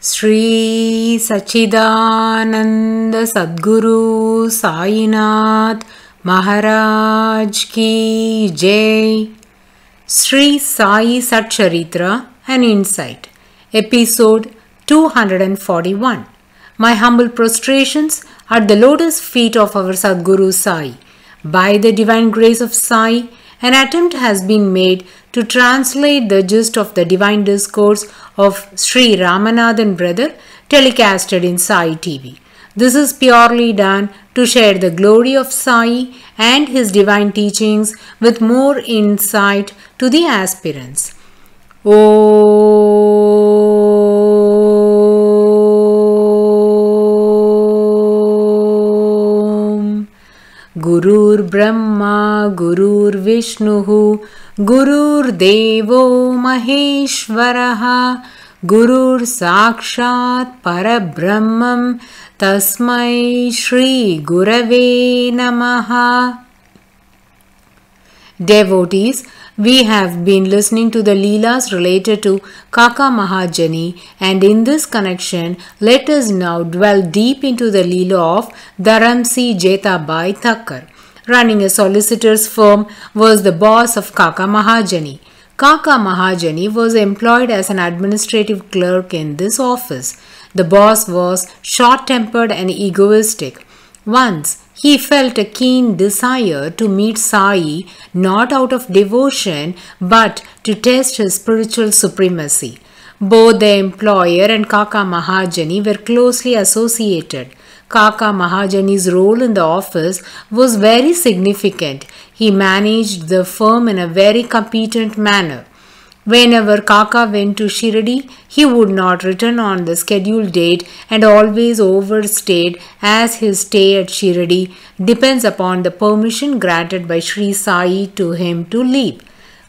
Sri Sachidananda Sadguru Sainath Maharaj Ki Jai. Sri Sai SATCHARITRA, an insight. Episode 241. My humble prostrations at the lotus feet of our Sadguru Sai. By the divine grace of Sai, an attempt has been made to translate the gist of the divine discourse of Sri Ramanathan brother telecasted in Sai TV. This is purely done to share the glory of Sai and his divine teachings with more insight to the aspirants. Om Gurur Brahma Gurur Vishnuhu Gurur Devo Maheshwaraha Gurur Sakshat Parabrahmam Tasmai Shri Gurave Namaha. Devotees, we have been listening to the Leelas related to Kaka Mahajani, and in this connection, let us now dwell deep into the Leela of Dharamsi Jetabai Thakkar. Running a solicitor's firm, was the boss of Kaka Mahajani. Kaka Mahajani was employed as an administrative clerk in this office. The boss was short-tempered and egoistic. Once, he felt a keen desire to meet Sai, not out of devotion, but to test his spiritual supremacy. Both the employer and Kaka Mahajani were closely associated. Kaka Mahajani's role in the office was very significant. He managed the firm in a very competent manner. Whenever Kaka went to Shirdi, he would not return on the scheduled date and always overstayed, as his stay at Shirdi depends upon the permission granted by Sri Sai to him to leave.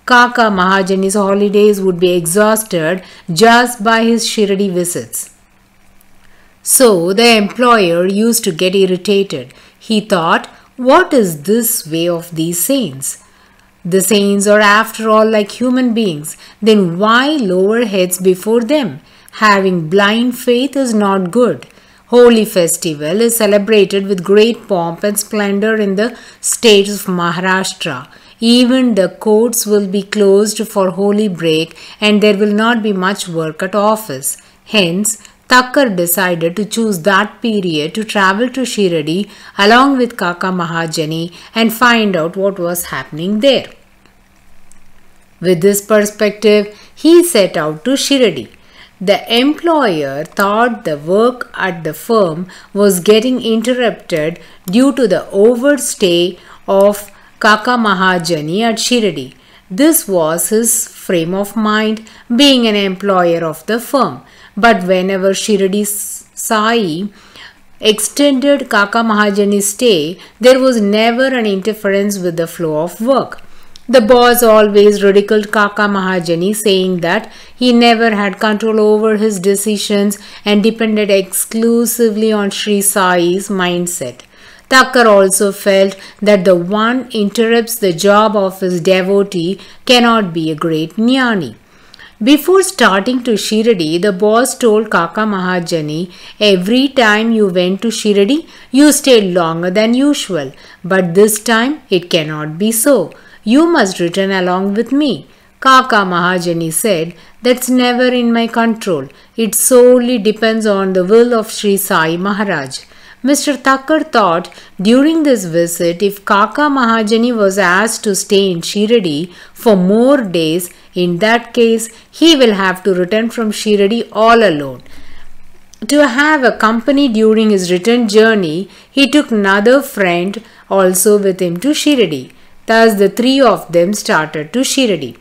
Kaka Mahajani's holidays would be exhausted just by his Shirdi visits. So the employer used to get irritated. He thought, what is this way of these saints? The saints are after all like human beings. Then why lower heads before them? Having blind faith is not good. Holy festival is celebrated with great pomp and splendor in the states of Maharashtra. Even the courts will be closed for holy break and there will not be much work at office. Hence, Thakkar decided to choose that period to travel to Shirdi along with Kaka Mahajani and find out what was happening there. With this perspective, he set out to Shirdi. The employer thought the work at the firm was getting interrupted due to the overstay of Kaka Mahajani at Shirdi. This was his frame of mind, being an employer of the firm. But whenever Shirdi Sai extended Kaka Mahajani's stay, there was never an interference with the flow of work. The boss always ridiculed Kaka Mahajani, saying that he never had control over his decisions and depended exclusively on Sri Sai's mindset. Thakkar also felt that the one interrupts the job of his devotee cannot be a great jnani. Before starting to Shirdi, the boss told Kaka Mahajani, every time you went to Shirdi, you stayed longer than usual. But this time, it cannot be so. You must return along with me. Kaka Mahajani said, that's never in my control. It solely depends on the will of Sri Sai Maharaj. Mr. Thakkar thought during this visit, if Kaka Mahajani was asked to stay in Shirdi for more days, in that case, he will have to return from Shirdi all alone. To have a company during his return journey, he took another friend also with him to Shirdi. Thus, the three of them started to Shirdi.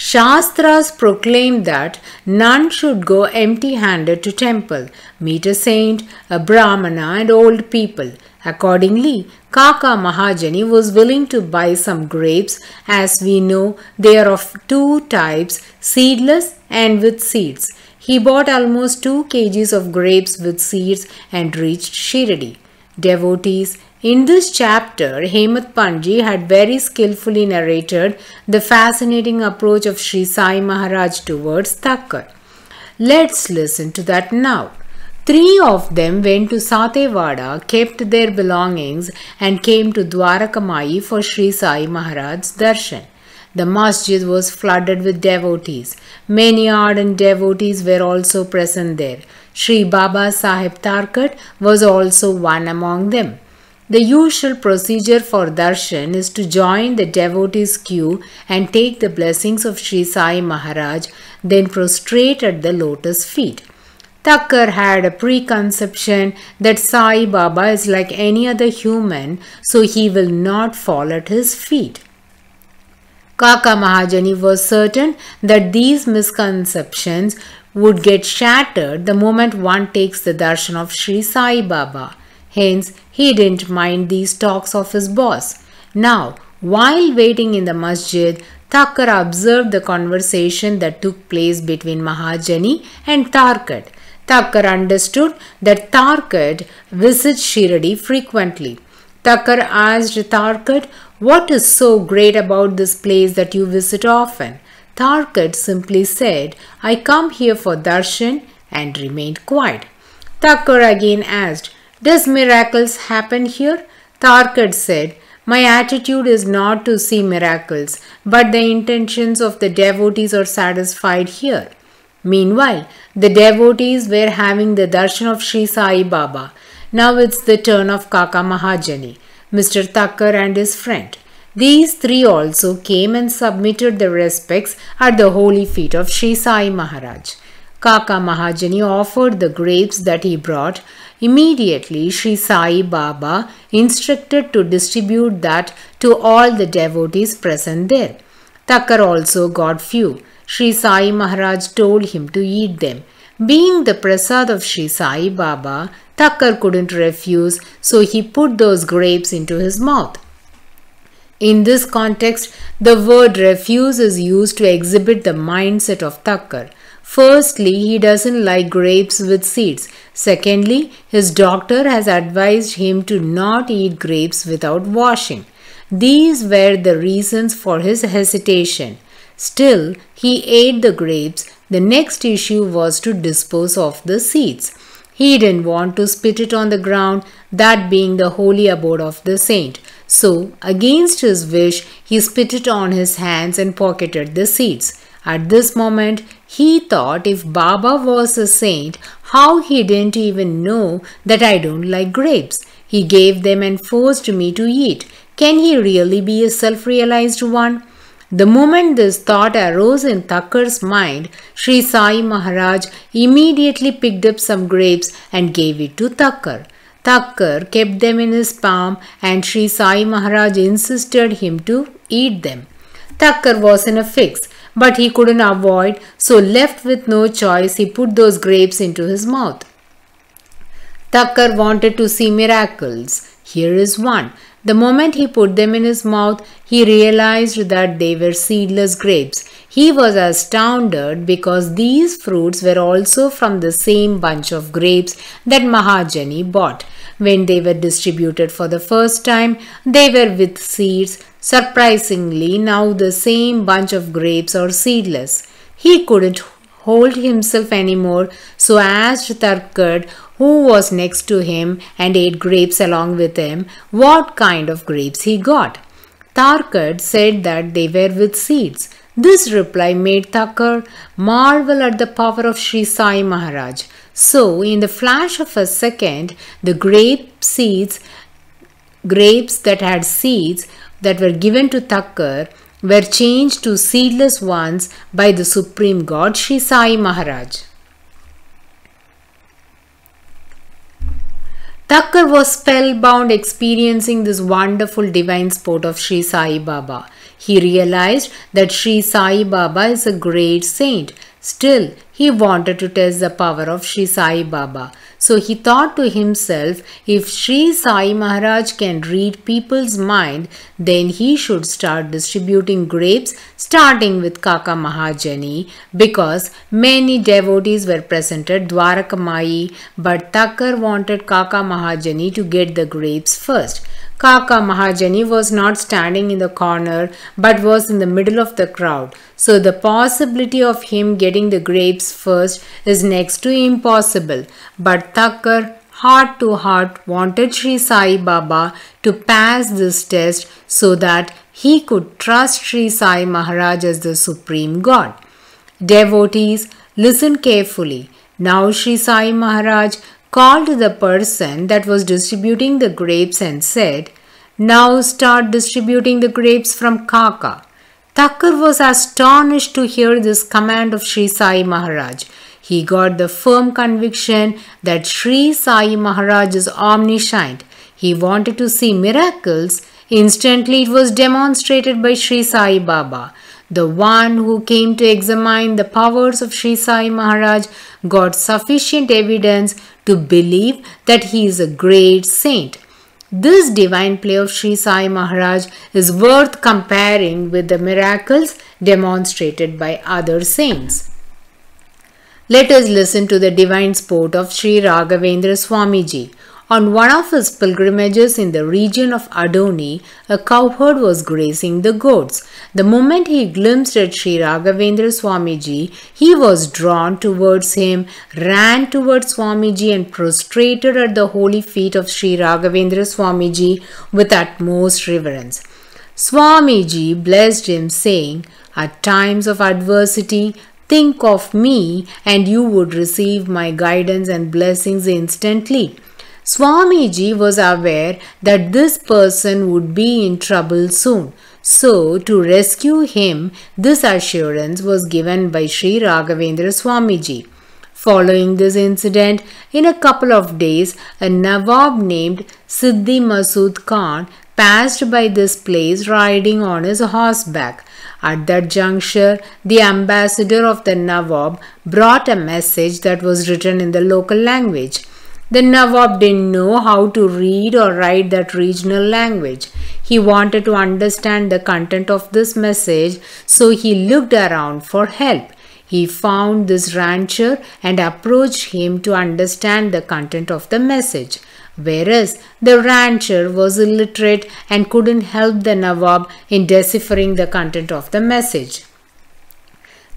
Shastras proclaim that none should go empty-handed to temple, meet a saint, a brahmana and old people. Accordingly, Kaka Mahajani was willing to buy some grapes. As we know, they are of two types, seedless and with seeds. He bought almost 2 kgs of grapes with seeds and reached Shirdi. Devotees, in this chapter, Hemat Panji had very skillfully narrated the fascinating approach of Sri Sai Maharaj towards Thakkar. Let's listen to that now. 3 of them went to Satewada, kept their belongings, and came to Dwarakamai for Sri Sai Maharaj's darshan. The masjid was flooded with devotees. Many ardent devotees were also present there. Sri Baba Sahib Tarkat was also one among them. The usual procedure for darshan is to join the devotees' queue and take the blessings of Sri Sai Maharaj, then prostrate at the lotus feet. Thakkar had a preconception that Sai Baba is like any other human, so he will not fall at his feet. Kaka Mahajani was certain that these misconceptions would get shattered the moment one takes the darshan of Sri Sai Baba. Hence, he didn't mind these talks of his boss. Now, while waiting in the masjid, Thakkar observed the conversation that took place between Mahajani and Tarkat. Thakkar understood that Tarkat visits Shirdi frequently. Thakkar asked Tarkat, "What is so great about this place that you visit often?" Tarkat simply said, "I come here for darshan," and remained quiet. Thakkar again asked, "Does miracles happen here?" Tarkat said, "My attitude is not to see miracles, but the intentions of the devotees are satisfied here." Meanwhile, the devotees were having the darshan of Sri Sai Baba. Now it's the turn of Kaka Mahajani, Mr. Thakkar and his friend. These 3 also came and submitted their respects at the holy feet of Sri Sai Maharaj. Kaka Mahajani offered the grapes that he brought. Immediately, Sri Sai Baba instructed to distribute that to all the devotees present there. Thakkar also got few. Sri Sai Maharaj told him to eat them. Being the prasad of Sri Sai Baba, Thakkar couldn't refuse, so he put those grapes into his mouth. In this context, the word refuse is used to exhibit the mindset of Thakkar. Firstly, he doesn't like grapes with seeds. Secondly, his doctor has advised him to not eat grapes without washing. These were the reasons for his hesitation. Still, he ate the grapes. The next issue was to dispose of the seeds. He didn't want to spit it on the ground, that being the holy abode of the saint. So, against his wish, he spit it on his hands and pocketed the seeds. At this moment, he thought if Baba was a saint, how he didn't even know that I don't like grapes. He gave them and forced me to eat. Can he really be a self-realized one? The moment this thought arose in Thakkar's mind, Sri Sai Maharaj immediately picked up some grapes and gave it to Thakkar. Thakkar kept them in his palm and Sri Sai Maharaj insisted him to eat them. Thakkar was in a fix, but he couldn't avoid, so left with no choice, he put those grapes into his mouth. Thakkar wanted to see miracles. Here is one. The moment he put them in his mouth, he realized that they were seedless grapes. He was astounded because these fruits were also from the same bunch of grapes that Mahajani bought. When they were distributed for the first time, they were with seeds. Surprisingly, now the same bunch of grapes are seedless. He couldn't hold himself anymore, so asked Thakkar, who was next to him and ate grapes along with him, what kind of grapes he got. Thakkar said that they were with seeds. This reply made Thakkar marvel at the power of Sri Sai Maharaj. So, in the flash of a second, the grapes that had seeds that were given to Thakkar were changed to seedless ones by the Supreme God Sri Sai Maharaj. Thakkar was spellbound experiencing this wonderful divine sport of Sri Sai Baba. He realized that Sri Sai Baba is a great saint. Still, he wanted to test the power of Sri Sai Baba. So he thought to himself, if Sri Sai Maharaj can read people's mind, then he should start distributing grapes, starting with Kaka Mahajani, because many devotees were present at Dwarakamai, but Thakkar wanted Kaka Mahajani to get the grapes first. Kaka Mahajani was not standing in the corner but was in the middle of the crowd. So the possibility of him getting the grapes first is next to impossible. But Thakkar, heart to heart, wanted Sri Sai Baba to pass this test so that he could trust Sri Sai Maharaj as the Supreme God. Devotees, listen carefully. Now Sri Sai Maharaj called to the person that was distributing the grapes and said, "Now start distributing the grapes from Kaka." Thakkar was astonished to hear this command of Sri Sai Maharaj. He got the firm conviction that Sri Sai Maharaj is omniscient. He wanted to see miracles. Instantly it was demonstrated by Sri Sai Baba. The one who came to examine the powers of Sri Sai Maharaj got sufficient evidence to believe that he is a great saint. This divine play of Sri Sai Maharaj is worth comparing with the miracles demonstrated by other saints. Let us listen to the divine sport of Sri Raghavendra Swamiji. On one of his pilgrimages in the region of Adoni, a cowherd was grazing the goats. The moment he glimpsed at Sri Raghavendra Swamiji, he was drawn towards him, ran towards Swamiji and prostrated at the holy feet of Sri Raghavendra Swamiji with utmost reverence. Swamiji blessed him, saying, "At times of adversity, think of me and you would receive my guidance and blessings instantly." Swamiji was aware that this person would be in trouble soon. So, to rescue him, this assurance was given by Sri Raghavendra Swamiji. Following this incident, in a couple of days, a Nawab named Siddhi Masood Khan passed by this place riding on his horseback. At that juncture, the ambassador of the Nawab brought a message that was written in the local language. The Nawab didn't know how to read or write that regional language. He wanted to understand the content of this message, so he looked around for help. He found this rancher and approached him to understand the content of the message. Whereas the rancher was illiterate and couldn't help the Nawab in deciphering the content of the message.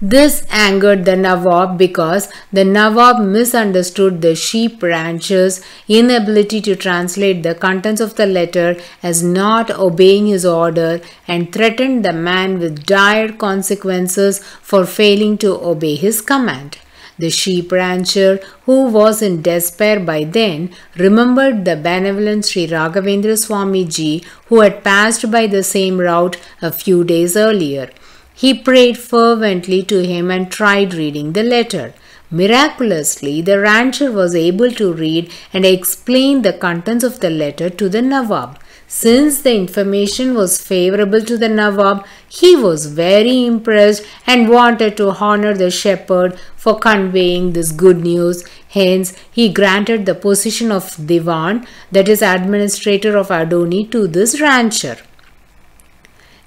This angered the Nawab because the Nawab misunderstood the sheep rancher's inability to translate the contents of the letter as not obeying his order and threatened the man with dire consequences for failing to obey his command. The sheep rancher, who was in despair by then, remembered the benevolent Sri Raghavendra Swamiji who had passed by the same route a few days earlier. He prayed fervently to him and tried reading the letter. Miraculously, the rancher was able to read and explain the contents of the letter to the Nawab. Since the information was favorable to the Nawab, he was very impressed and wanted to honor the shepherd for conveying this good news. Hence, he granted the position of Diwan, that is, administrator of Adoni, to this rancher.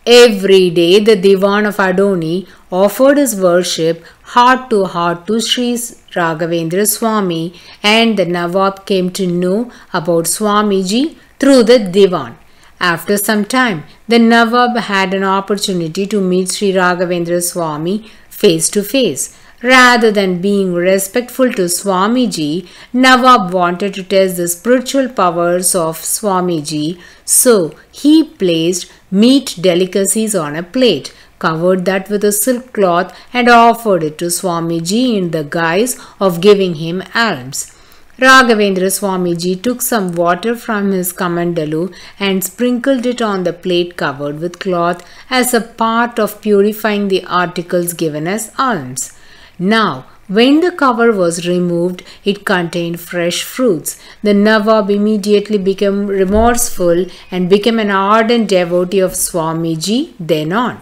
Every day, the Diwan of Adoni offered his worship heart to heart to Sri Raghavendra Swami, and the Nawab came to know about Swamiji through the Diwan. After some time, the Nawab had an opportunity to meet Sri Raghavendra Swami face to face. Rather than being respectful to Swamiji, Nawab wanted to test the spiritual powers of Swamiji, so he placed meat delicacies on a plate, covered that with a silk cloth and offered it to Swamiji in the guise of giving him alms. Raghavendra Swamiji took some water from his kamandalu and sprinkled it on the plate covered with cloth as a part of purifying the articles given as alms. Now, when the cover was removed, it contained fresh fruits. The Nawab immediately became remorseful and became an ardent devotee of Swamiji then on.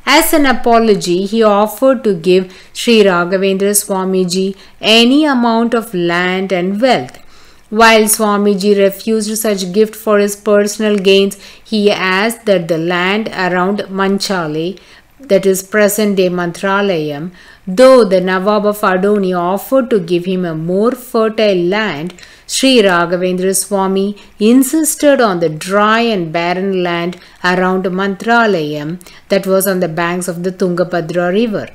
As an apology, he offered to give Sri Raghavendra Swamiji any amount of land and wealth. While Swamiji refused such gift for his personal gains, he asked that the land around Manchale, that is present-day Mantralayam, Though the Nawab of Adoni offered to give him a more fertile land, Sri Raghavendra Swami insisted on the dry and barren land around Mantralayam that was on the banks of the Tungabhadra river.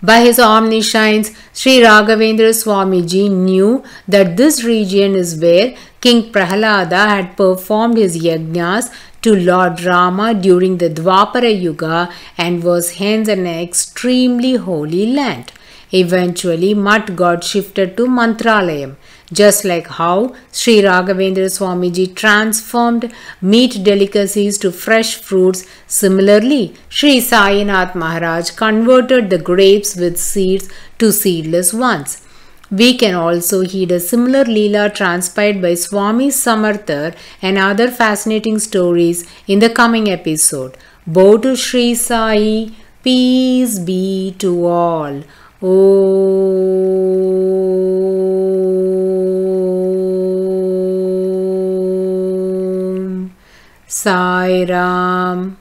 By his omniscience, Sri Raghavendra Swamiji knew that this region is where King Prahalada had performed his yajnas to Lord Rama during the Dwapara Yuga and was hence an extremely holy land. Eventually, Mutt got shifted to Mantralayam. Just like how Sri Raghavendra Swamiji transformed meat delicacies to fresh fruits, similarly, Sri Sainath Maharaj converted the grapes with seeds to seedless ones. We can also heed a similar Leela transpired by Swami Samarthar and other fascinating stories in the coming episode. Bow to Sri Sai, peace be to all. Om Sai Ram.